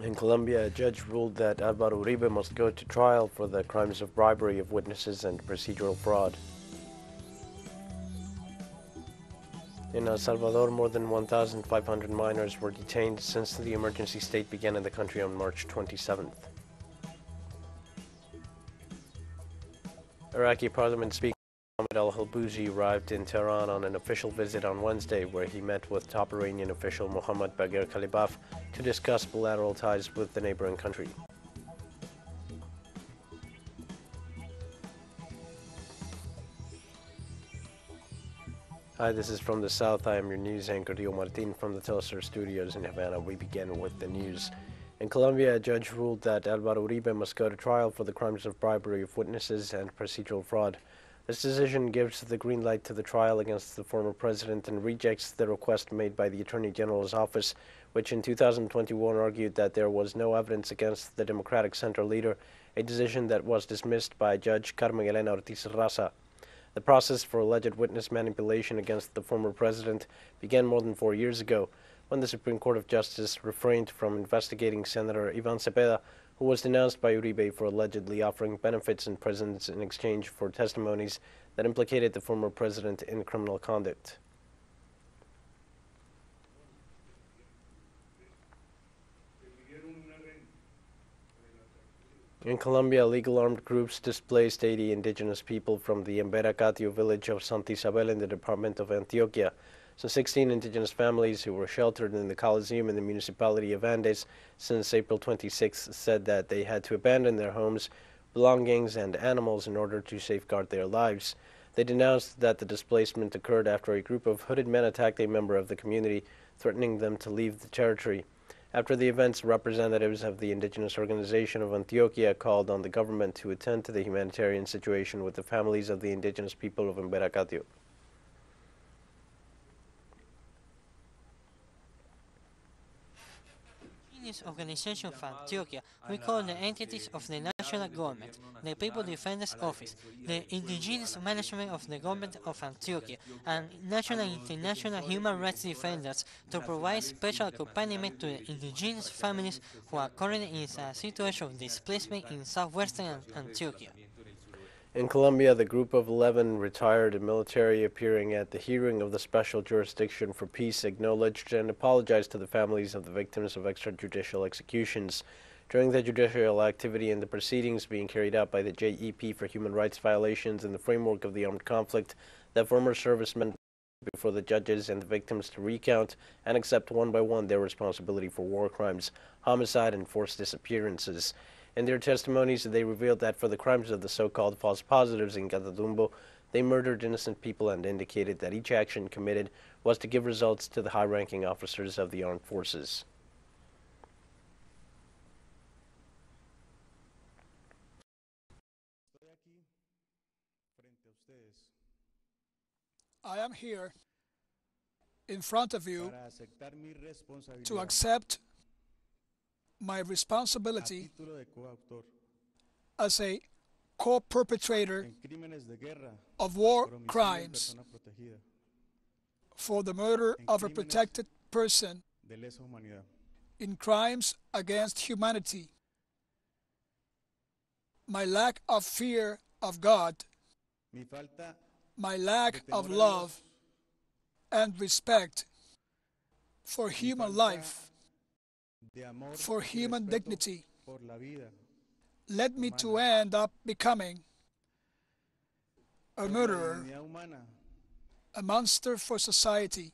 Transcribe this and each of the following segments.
In Colombia, a judge ruled that Alvaro Uribe must go to trial for the crimes of bribery of witnesses and procedural fraud. In El Salvador, more than 1,500 minors were detained since the emergency state began in the country on March 27th. Iraqi Parliament Speaker Mohammed al-Halbouzi arrived in Tehran on an official visit on Wednesday, where he met with top Iranian official Mohammad Bagher Khalibaf to discuss bilateral ties with the neighboring country. Hi, this is From the South. I am your news anchor, Dio Martin, from the TeleSUR studios in Havana. We begin with the news. In Colombia, a judge ruled that Alvaro Uribe must go to trial for the crimes of bribery of witnesses and procedural fraud. This decision gives the green light to the trial against the former president and rejects the request made by the Attorney General's office, which in 2021 argued that there was no evidence against the Democratic Center leader, a decision that was dismissed by Judge Carmen Elena Ortiz Raza. The process for alleged witness manipulation against the former president began more than 4 years ago, when the Supreme Court of Justice refrained from investigating Senator Ivan Cepeda, who was denounced by Uribe for allegedly offering benefits in prisons in exchange for testimonies that implicated the former president in criminal conduct. In Colombia, illegal armed groups displaced 80 indigenous people from the Emberacatio village of Santa Isabel in the department of Antioquia. Some 16 indigenous families who were sheltered in the Coliseum in the municipality of Andes since April 26 said that they had to abandon their homes, belongings, and animals in order to safeguard their lives. They denounced that the displacement occurred after a group of hooded men attacked a member of the community, threatening them to leave the territory. After the events, representatives of the indigenous organization of Antioquia called on the government to attend to the humanitarian situation with the families of the indigenous people of Emberacatio. Organization of Antioquia, we call the entities of the national government, the People Defenders Office, the Indigenous Management of the Government of Antioquia, and national and international human rights defenders to provide special accompaniment to the indigenous families who are currently in a situation of displacement in southwestern Antioquia. In Colombia, the group of 11 retired military appearing at the hearing of the Special Jurisdiction for Peace acknowledged and apologized to the families of the victims of extrajudicial executions. During the judicial activity and the proceedings being carried out by the JEP for human rights violations in the framework of the armed conflict, the former servicemen before the judges and the victims to recount and accept one by one their responsibility for war crimes, homicide, and forced disappearances. In their testimonies, they revealed that for the crimes of the so-called false positives in Catatumbo, they murdered innocent people and indicated that each action committed was to give results to the high-ranking officers of the armed forces. I am here in front of you to accept my responsibility as a co-perpetrator of war crimes for the murder of a protected person in crimes against humanity. My lack of fear of God, my lack of love and respect for human life, for human dignity, led me to end up becoming a murderer, a monster for society.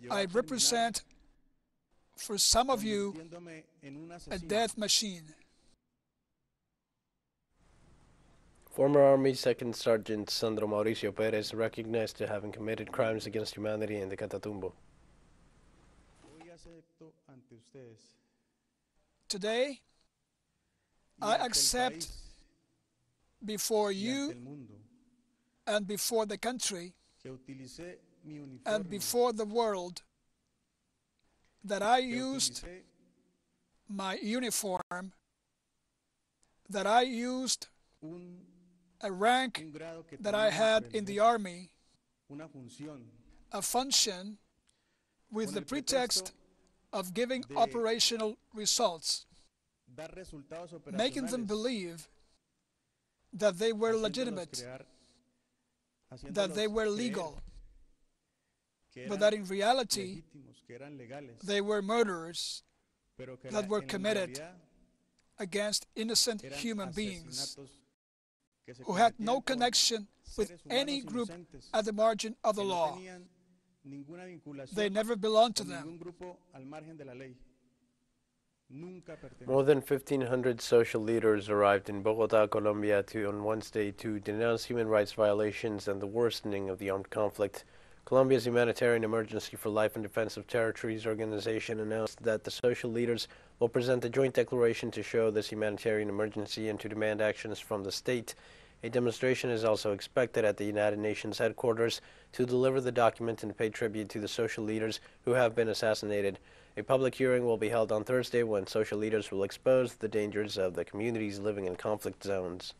I represent, for some of you, a death machine. Former Army Second Sergeant Sandro Mauricio Perez recognized to having committed crimes against humanity in the Catatumbo. Today, I accept before you and before the country and before the world that I used my uniform, that I used a rank that I had in the army, a function with the pretext of giving operational results, making them believe that they were legitimate, that they were legal, but that in reality they were murderers that were committed against innocent human beings who had no connection with any group at the margin of the law. They never belonged to them. More than 1,500 social leaders arrived in Bogotá, Colombia on Wednesday to denounce human rights violations and the worsening of the armed conflict. Colombia's Humanitarian Emergency for Life and Defense of Territories organization announced that the social leaders will present a joint declaration to show this humanitarian emergency and to demand actions from the state. A demonstration is also expected at the United Nations headquarters to deliver the document and pay tribute to the social leaders who have been assassinated. A public hearing will be held on Thursday when social leaders will expose the dangers of the communities living in conflict zones.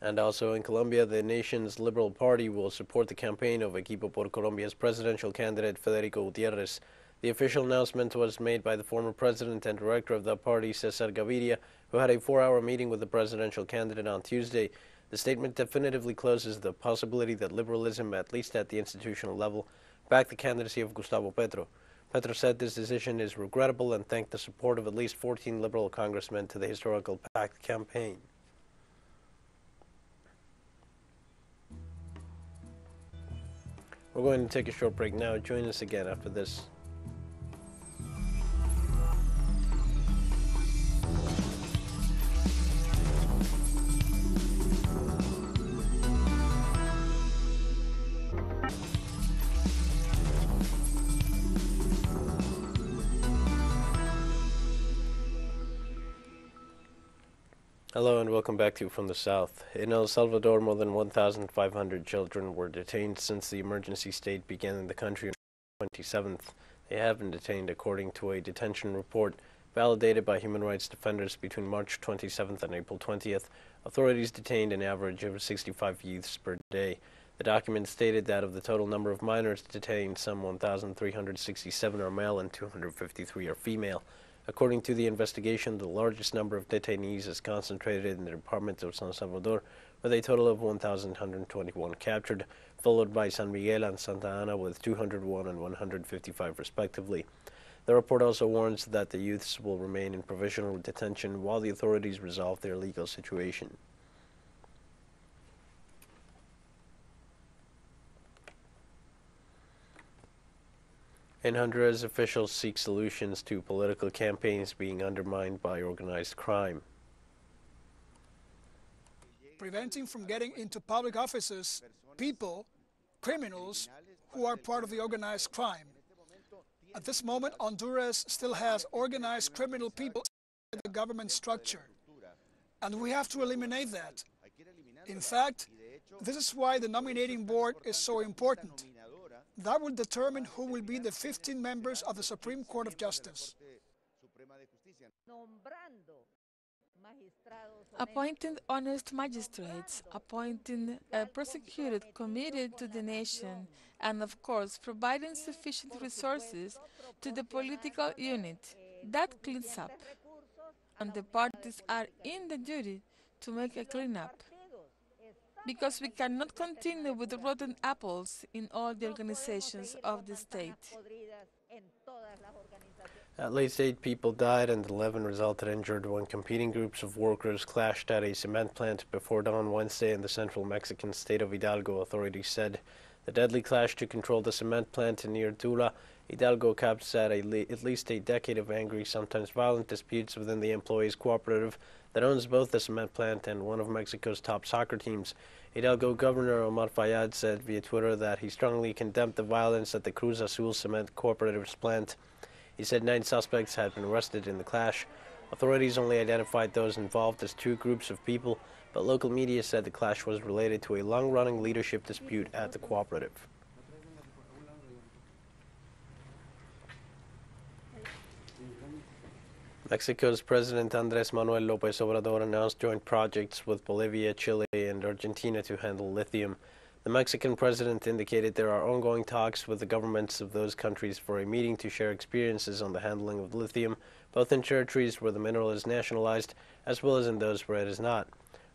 And also in Colombia, the nation's Liberal Party will support the campaign of Equipo por Colombia's presidential candidate Federico Gutiérrez. The official announcement was made by the former president and director of the party, Cesar Gaviria, who had a 4-hour meeting with the presidential candidate on Tuesday. The statement definitively closes the possibility that liberalism, at least at the institutional level, backed the candidacy of Gustavo Petro. Petro said this decision is regrettable and thanked the support of at least 14 liberal congressmen to the historical pact campaign. We're going to take a short break now. Join us again after this. Hello and welcome back to From the South. In El Salvador, more than 1,500 children were detained since the emergency state began in the country on the 27th. They have been detained according to a detention report validated by human rights defenders between March 27th and April 20th. Authorities detained an average of 65 youths per day. The document stated that of the total number of minors detained, some 1,367 are male and 253 are female. According to the investigation, the largest number of detainees is concentrated in the department of San Salvador, with a total of 1,121 captured, followed by San Miguel and Santa Ana with 201 and 155 respectively. The report also warns that the youths will remain in provisional detention while the authorities resolve their legal situation. In Honduras, officials seek solutions to political campaigns being undermined by organized crime. Preventing from getting into public offices people, criminals, who are part of the organized crime. At this moment, Honduras still has organized criminal people in the government structure, and we have to eliminate that. In fact, this is why the nominating board is so important. That will determine who will be the 15 members of the Supreme Court of Justice. Appointing honest magistrates, appointing a prosecutor committed to the nation, and of course providing sufficient resources to the political unit. That cleans up. And the parties are in the duty to make a cleanup. Because we cannot continue with rotten apples in all the organizations of the state. At least 8 people died and 11 resulted injured when competing groups of workers clashed at a cement plant before dawn Wednesday in the central Mexican state of Hidalgo, authorities said. The deadly clash to control the cement plant near Tula, Hidalgo caps at at least a decade of angry, sometimes violent disputes within the employees' cooperative that owns both the cement plant and one of Mexico's top soccer teams. Hidalgo Governor Omar Fayad said via Twitter that he strongly condemned the violence at the Cruz Azul Cement Cooperative's plant. He said 9 suspects had been arrested in the clash. Authorities only identified those involved as 2 groups of people, but local media said the clash was related to a long-running leadership dispute at the cooperative. Mexico's President Andrés Manuel López Obrador announced joint projects with Bolivia, Chile, and Argentina to handle lithium. The Mexican president indicated there are ongoing talks with the governments of those countries for a meeting to share experiences on the handling of lithium, both in territories where the mineral is nationalized as well as in those where it is not.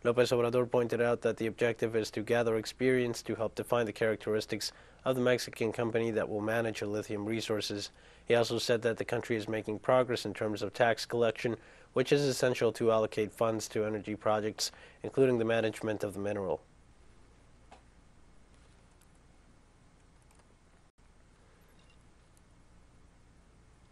López Obrador pointed out that the objective is to gather experience to help define the characteristics of the Mexican company that will manage the lithium resources. He also said that the country is making progress in terms of tax collection, which is essential to allocate funds to energy projects, including the management of the mineral.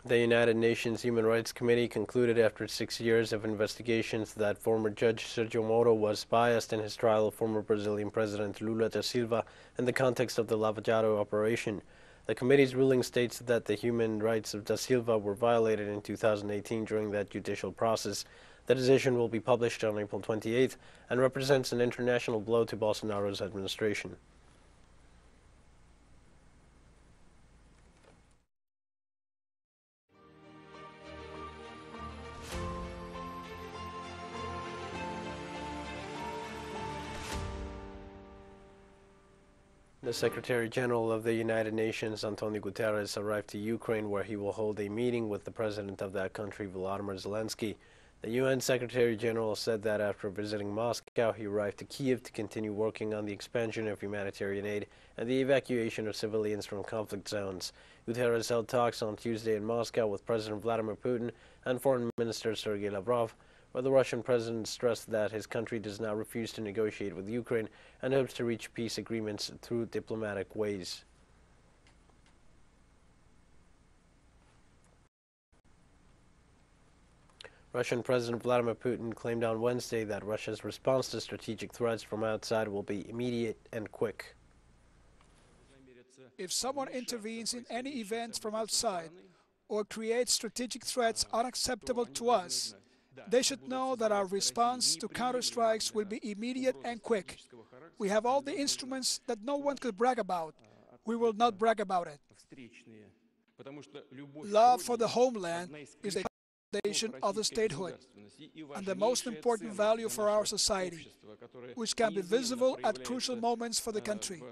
The United Nations Human Rights Committee concluded after 6 years of investigations that former Judge Sergio Moro was biased in his trial of former Brazilian President Lula da Silva in the context of the Lava Jato operation. The committee's ruling states that the human rights of da Silva were violated in 2018 during that judicial process. The decision will be published on April 28th and represents an international blow to Bolsonaro's administration. The Secretary General of the United Nations, Antonio Guterres, arrived to Ukraine, where he will hold a meeting with the president of that country, Volodymyr Zelensky. The UN Secretary General said that after visiting Moscow, he arrived to Kiev to continue working on the expansion of humanitarian aid and the evacuation of civilians from conflict zones. Guterres held talks on Tuesday in Moscow with President Vladimir Putin and Foreign Minister Sergei Lavrov, where the Russian president stressed that his country does not refuse to negotiate with Ukraine and hopes to reach peace agreements through diplomatic ways. Russian President Vladimir Putin claimed on Wednesday that Russia's response to strategic threats from outside will be immediate and quick. If someone intervenes in any event from outside or creates strategic threats unacceptable to us, they should know that our response to counterstrikes will be immediate and quick. We have all the instruments that no one could brag about. We will not brag about it. Love for the homeland is a foundation of the statehood and the most important value for our society, which can be visible at crucial moments for the country.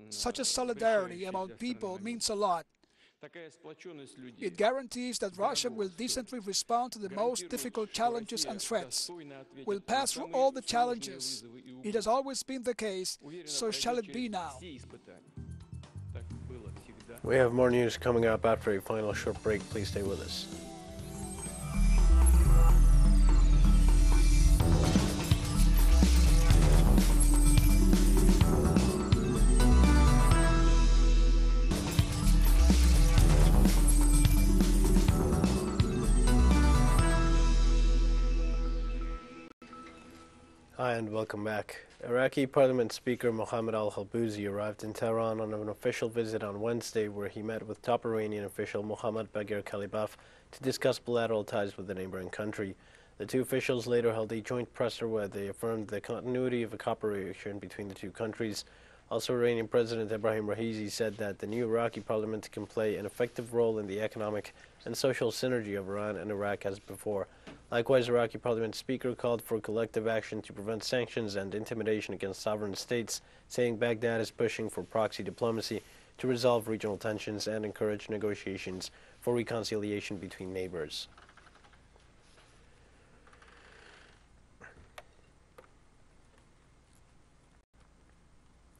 Such a solidarity among people means a lot. It guarantees that Russia will decently respond to the most difficult challenges and threats, will pass through all the challenges. It has always been the case, so shall it be now. We have more news coming up after a final short break. Please stay with us. Hi and welcome back. Iraqi Parliament Speaker Mohammed al-Halbouzi arrived in Tehran on an official visit on Wednesday, where he met with top Iranian official Mohammad Bagher Kalibaf to discuss bilateral ties with the neighboring country. The two officials later held a joint presser where they affirmed the continuity of cooperation between the two countries. Also, Iranian President Ebrahim Raisi said that the new Iraqi parliament can play an effective role in the economic and social synergy of Iran and Iraq as before. Likewise, Iraqi Parliament Speaker called for collective action to prevent sanctions and intimidation against sovereign states, saying Baghdad is pushing for proxy diplomacy to resolve regional tensions and encourage negotiations for reconciliation between neighbors.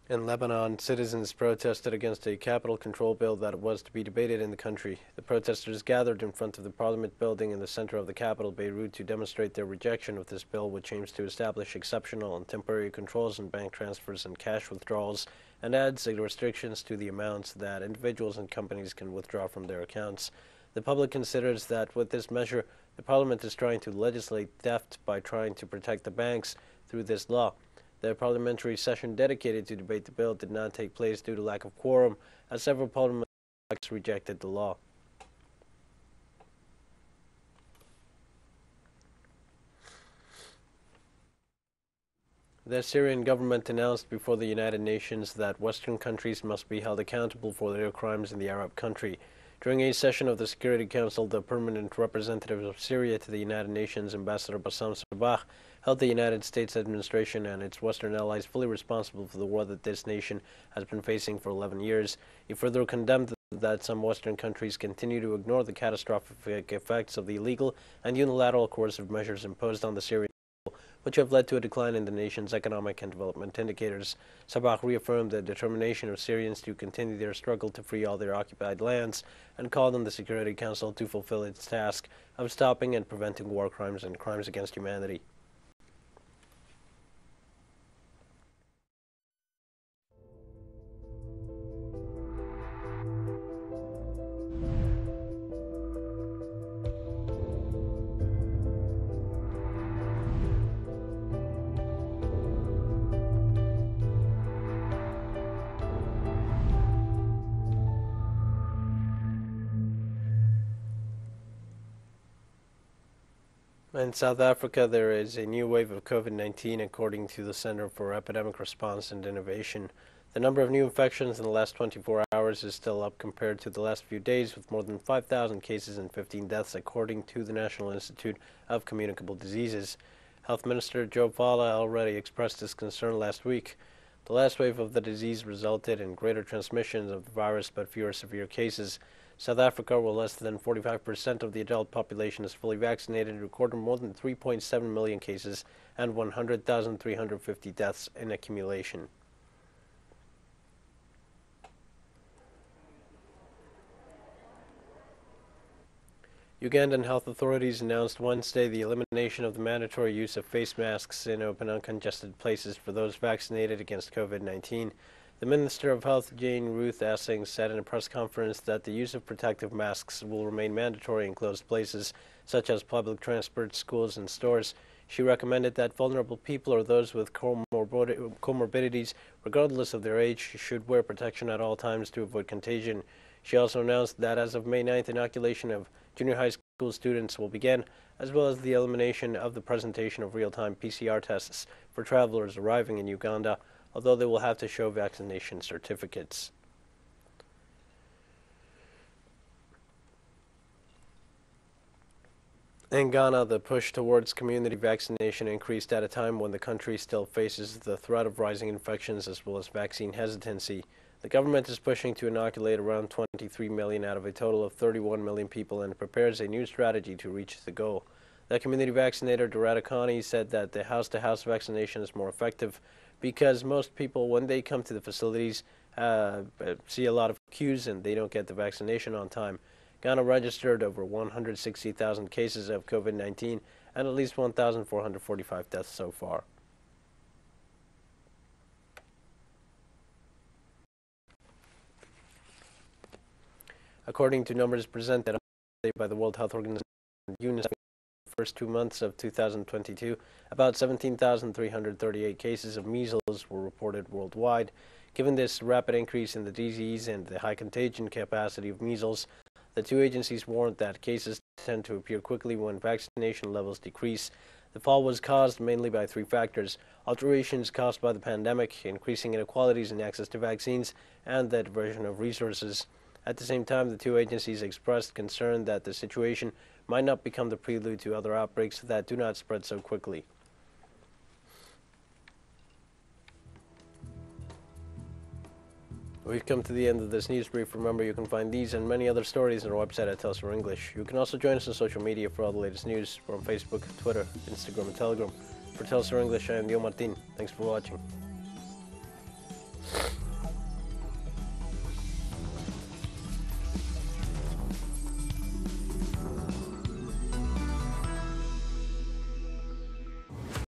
In Lebanon, citizens protested against a capital control bill that was to be debated in the country. The protesters gathered in front of the parliament building in the center of the capital, Beirut, to demonstrate their rejection of this bill, which aims to establish exceptional and temporary controls on bank transfers and cash withdrawals, and adds restrictions to the amounts that individuals and companies can withdraw from their accounts. The public considers that with this measure, the parliament is trying to legislate theft by trying to protect the banks through this law. The parliamentary session dedicated to debate the bill did not take place due to lack of quorum, as several parliamentarians rejected the law. The Syrian government announced before the United Nations that Western countries must be held accountable for their crimes in the Arab country. During a session of the Security Council, the permanent representative of Syria to the United Nations, Ambassador Bassam Sabah, held the United States administration and its Western allies fully responsible for the war that this nation has been facing for 11 years. He further condemned that some Western countries continue to ignore the catastrophic effects of the illegal and unilateral coercive measures imposed on the Syrian people, which have led to a decline in the nation's economic and development indicators. Sabah reaffirmed the determination of Syrians to continue their struggle to free all their occupied lands and called on the Security Council to fulfill its task of stopping and preventing war crimes and crimes against humanity. In South Africa, there is a new wave of COVID-19, according to the Center for Epidemic Response and Innovation. The number of new infections in the last 24 hours is still up compared to the last few days, with more than 5,000 cases and 15 deaths, according to the National Institute of Communicable Diseases. Health Minister Joe Fala already expressed his concern last week. The last wave of the disease resulted in greater transmission of the virus but fewer severe cases. South Africa, where less than 45% of the adult population is fully vaccinated, recorded more than 3.7 million cases and 100,350 deaths in accumulation. Ugandan health authorities announced Wednesday the elimination of the mandatory use of face masks in open, uncongested places for those vaccinated against COVID-19. The Minister of Health, Jane Ruth Assing, said in a press conference that the use of protective masks will remain mandatory in closed places, such as public transport, schools, and stores. She recommended that vulnerable people or those with comorbidities, regardless of their age, should wear protection at all times to avoid contagion. She also announced that as of May 9th, inoculation of junior high school students will begin, as well as the elimination of the presentation of real-time PCR tests for travelers arriving in Uganda, although they will have to show vaccination certificates. In Ghana, the push towards community vaccination increased at a time when the country still faces the threat of rising infections as well as vaccine hesitancy. The government is pushing to inoculate around 23 million out of a total of 31 million people and prepares a new strategy to reach the goal. The community vaccinator, Doretta Connie, said that the house-to-house vaccination is more effective because most people, when they come to the facilities, see a lot of queues and they don't get the vaccination on time. Ghana registered over 160,000 cases of COVID-19 and at least 1,445 deaths so far. According to numbers presented by the World Health Organization, UNICEF, in the first 2 months of 2022, about 17,338 cases of measles were reported worldwide. Given this rapid increase in the disease and the high contagion capacity of measles, the two agencies warned that cases tend to appear quickly when vaccination levels decrease. The fall was caused mainly by three factors: alterations caused by the pandemic, increasing inequalities in access to vaccines, and the diversion of resources. At the same time, the two agencies expressed concern that the situation might not become the prelude to other outbreaks that do not spread so quickly. We've come to the end of this news brief. Remember, you can find these and many other stories on our website at TeleSUR English. You can also join us on social media for all the latest news. We're on Facebook, Twitter, Instagram, and Telegram. For TeleSUR English, I am Leo Martin. Thanks for watching.